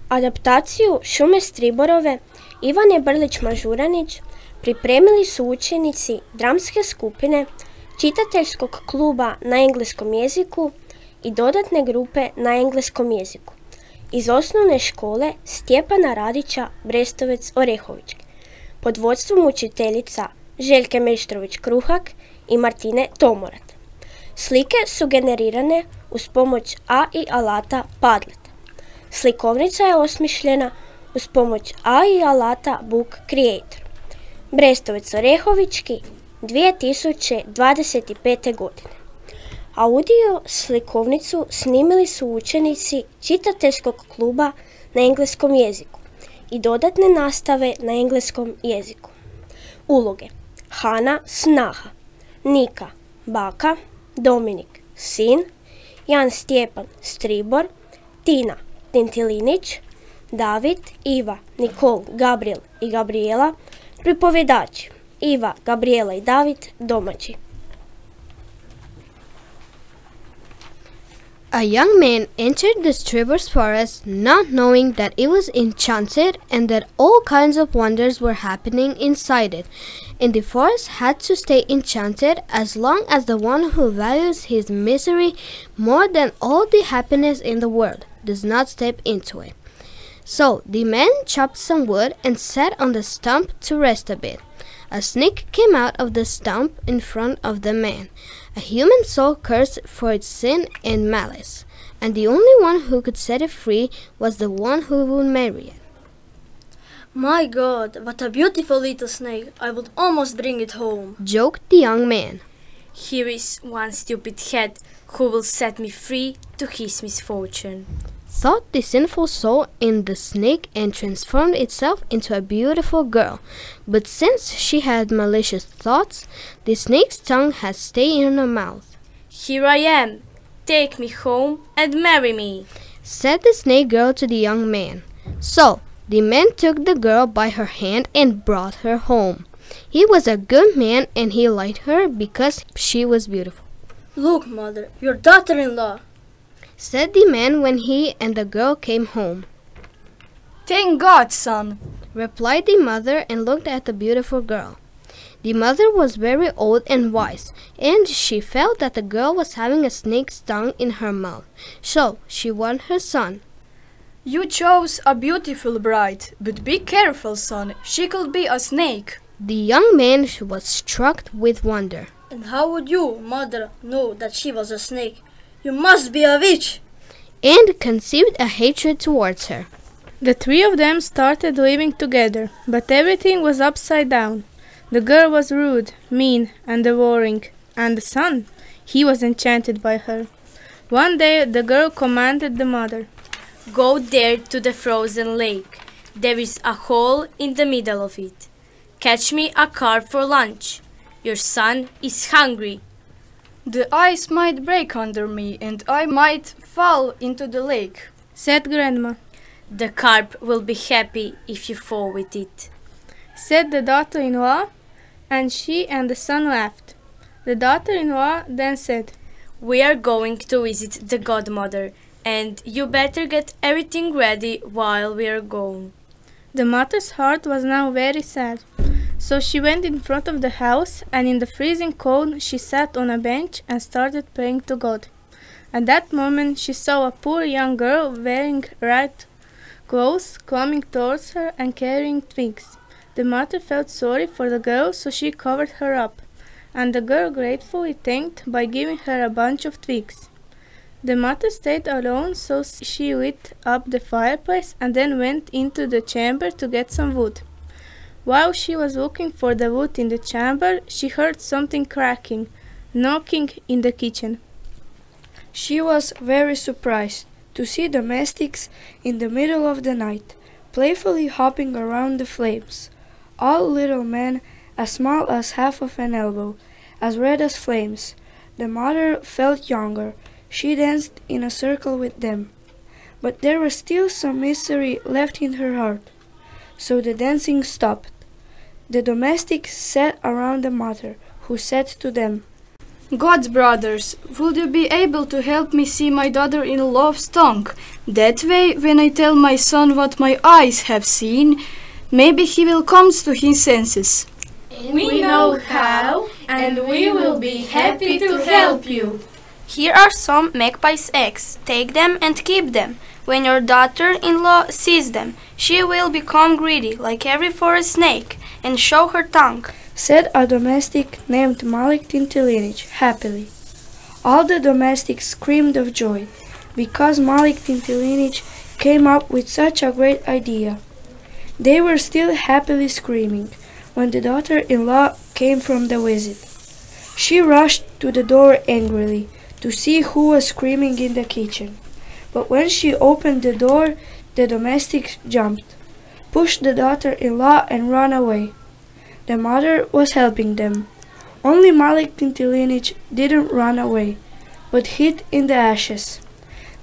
Adaptaciju Šume Striborove Ivane Brlić-Mažuranić pripremili su učenici dramske skupine čitateljskog kluba na engleskom jeziku i dodatne grupe na engleskom jeziku iz osnovne škole Stjepana Radića Brestovec-Orehovički pod vodstvom učiteljica Željke Meštrović-Kruhak i Martine Tomorat. Slike su generirane uz pomoć AI alata Padlet. Slikovnica je osmišljena uz pomoć AI alata Book Creator. Brestovec-Orehovički 2025. godine. Audio slikovnicu snimili su učenici čitateljskog kluba na engleskom jeziku i dodatne nastave na engleskom jeziku. Uloge: Hana, snaha; Nika, baka; Dominik, sin; Jan Stjepan, stribor; Tina, Tintilinić; David, Iva, Nikol, Gabriel i Gabriela, pripovjedači; Iva, Gabriela i David, domaći. A young man entered the Stribor's forest, not knowing that it was enchanted and that all kinds of wonders were happening inside it, and the forest had to stay enchanted as long as the one who values his misery more than all the happiness in the world does not step into it. So the man chopped some wood and sat on the stump to rest a bit. A snake came out of the stump in front of the man. A human soul cursed for its sin and malice, and the only one who could set it free was the one who would marry it. My God, what a beautiful little snake! I would almost bring it home, joked the young man. Here is one stupid head who will set me free to his misfortune, thought the sinful soul in the snake, and transformed itself into a beautiful girl. But since she had malicious thoughts, the snake's tongue had stayed in her mouth. Here I am, take me home and marry me, said the snake girl to the young man. So the man took the girl by her hand and brought her home. He was a good man, and he liked her because she was beautiful. Look, mother, your daughter-in-law, said the man when he and the girl came home. Thank God, son, replied the mother, and looked at the beautiful girl. The mother was very old and wise, and she felt that the girl was having a snake's tongue in her mouth, so she warned her son. You chose a beautiful bride, but be careful, son, she could be a snake. The young man was struck with wonder. And how would you, mother, know that she was a snake? You must be a witch! And conceived a hatred towards her. The three of them started living together, but everything was upside down. The girl was rude, mean, and devouring, and the son, he was enchanted by her. One day the girl commanded the mother, "Go there to the frozen lake. There is a hole in the middle of it. Catch me a carp for lunch. Your son is hungry." The ice might break under me, and I might fall into the lake, said Grandma. The carp will be happy if you fall with it, said the daughter-in-law, and she and the son laughed. The daughter-in-law then said, "We are going to visit the godmother, and you better get everything ready while we are gone." The mother's heart was now very sad. So she went in front of the house, and in the freezing cold she sat on a bench and started praying to God. At that moment she saw a poor young girl wearing red clothes coming towards her and carrying twigs. The mother felt sorry for the girl, so she covered her up, and the girl gratefully thanked by giving her a bunch of twigs. The mother stayed alone, so she lit up the fireplace and then went into the chamber to get some wood. While she was looking for the wood in the chamber, she heard something cracking, knocking in the kitchen. She was very surprised to see domestics in the middle of the night, playfully hopping around the flames. All little men, as small as half of an elbow, as red as flames. The mother felt younger. She danced in a circle with them. But there was still some misery left in her heart, so the dancing stopped. The domestics sat around the mother, who said to them, God's brothers, would you be able to help me see my daughter-in-law's tongue? That way, when I tell my son what my eyes have seen, maybe he will come to his senses. We know how, and we will be happy to help you. Here are some magpie's eggs. Take them and keep them. When your daughter-in-law sees them, she will become greedy like every forest snake and show her tongue, said a domestic named Malik Tintilinic happily. All the domestics screamed of joy, because Malik Tintilinic came up with such a great idea. They were still happily screaming when the daughter-in-law came from the visit. She rushed to the door angrily to see who was screaming in the kitchen. But when she opened the door, the domestics jumped, pushed the daughter-in-law and ran away. The mother was helping them. Only Malik Tintilinic didn't run away, but hid in the ashes.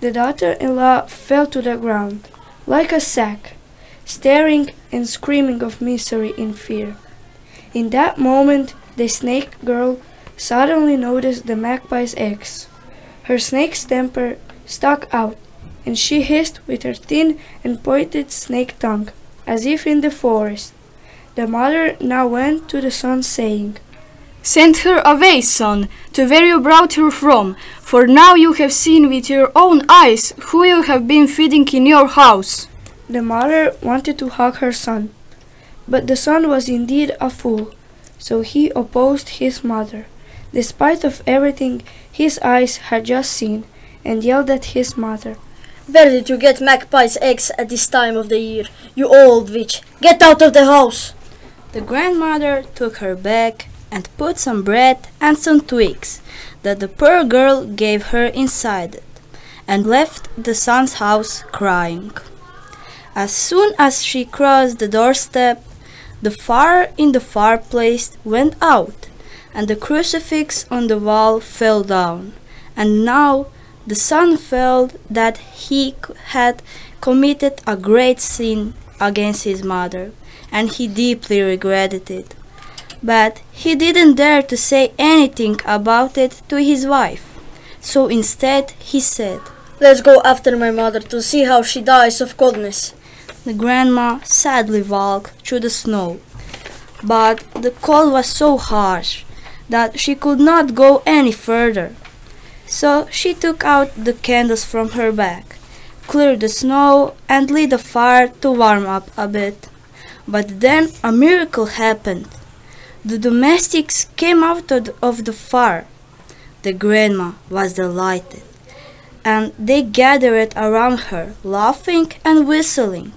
The daughter-in-law fell to the ground, like a sack, staring and screaming of misery and fear. In that moment, the snake girl suddenly noticed the magpie's eggs. Her snake's temper stuck out, and she hissed with her thin and pointed snake tongue, as if in the forest. The mother now went to the son, saying, Send her away, son, to where you brought her from, for now you have seen with your own eyes who you have been feeding in your house. The mother wanted to hug her son, but the son was indeed a fool, so he opposed his mother, despite of everything his eyes had just seen, and yelled at his mother. Where did you get magpie's eggs at this time of the year, you old witch? Get out of the house! The grandmother took her back and put some bread and some twigs that the poor girl gave her inside it, and left the son's house crying. As soon as she crossed the doorstep, the fire in the fireplace went out, and the crucifix on the wall fell down, and now the son felt that he had committed a great sin against his mother, and he deeply regretted it. But he didn't dare to say anything about it to his wife, so instead he said, Let's go after my mother to see how she dies of coldness. The grandma sadly walked through the snow, but the cold was so harsh that she could not go any further. So she took out the candles from her bag, cleared the snow, and lit a fire to warm up a bit. But then a miracle happened. The domestics came out of the fire. The grandma was delighted, and they gathered around her, laughing and whistling.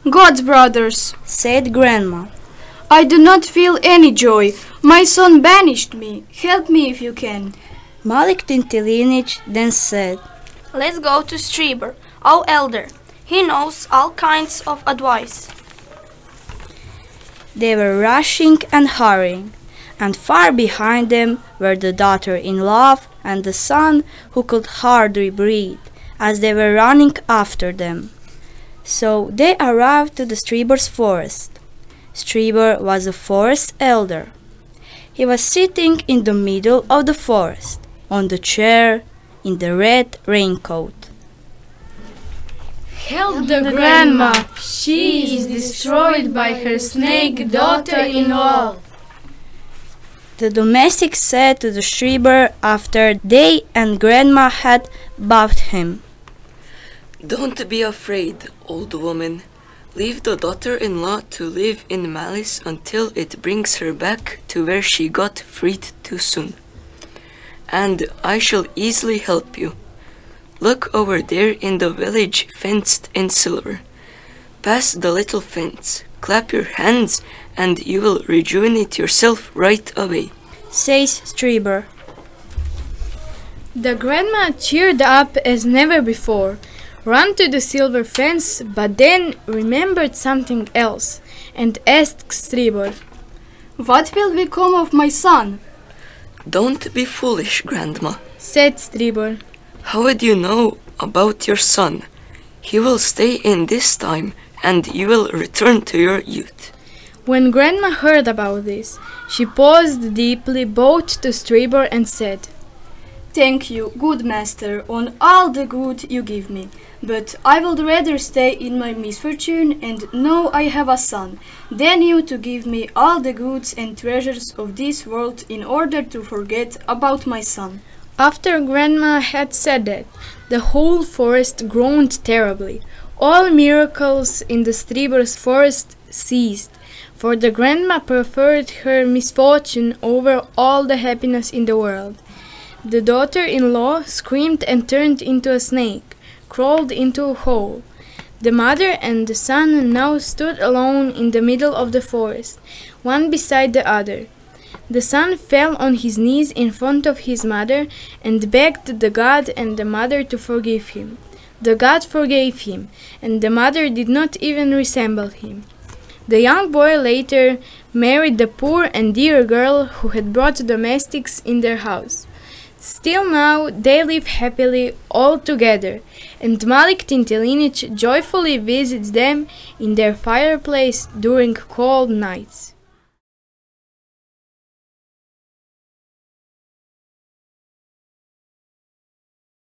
God's brothers, said Grandma, I do not feel any joy. My son banished me. Help me if you can. Malik Tintilinic then said, Let's go to Stribor, our elder. He knows all kinds of advice. They were rushing and hurrying, and far behind them were the daughter-in-law and the son, who could hardly breathe, as they were running after them. So they arrived to the Stribor's forest. Stribor was a forest elder. He was sitting in the middle of the forest, on the chair, in the red raincoat. Help the grandma! She is destroyed by her snake daughter-in-law. The domestic said to the Stribor after they and Grandma had bathed him, Don't be afraid, old woman. Leave the daughter-in-law to live in malice until it brings her back to where she got freed too soon. And I shall easily help you. Look over there in the village fenced in silver. Pass the little fence, clap your hands, and you will rejuvenate yourself right away, says Stribor. The grandma cheered up as never before, ran to the silver fence, but then remembered something else, and asked Stribor, What will become of my son? Don't be foolish, Grandma, said Stribor. How would you know about your son? He will stay in this time, and you will return to your youth. When Grandma heard about this, she paused deeply, bowed to Stribor and said, Thank you, good master, on all the good you give me. But I would rather stay in my misfortune and know I have a son, than you to give me all the goods and treasures of this world in order to forget about my son. After Grandma had said that, the whole forest groaned terribly. All miracles in the Stribor's forest ceased, for the grandma preferred her misfortune over all the happiness in the world. The daughter-in-law screamed and turned into a snake, crawled into a hole. The mother and the son now stood alone in the middle of the forest, one beside the other. The son fell on his knees in front of his mother and begged the god and the mother to forgive him. The god forgave him, and the mother did not even resemble him. The young boy later married the poor and dear girl who had brought domestics in their house. Still now they live happily all together, and Malik Tintelinic joyfully visits them in their fireplace during cold nights.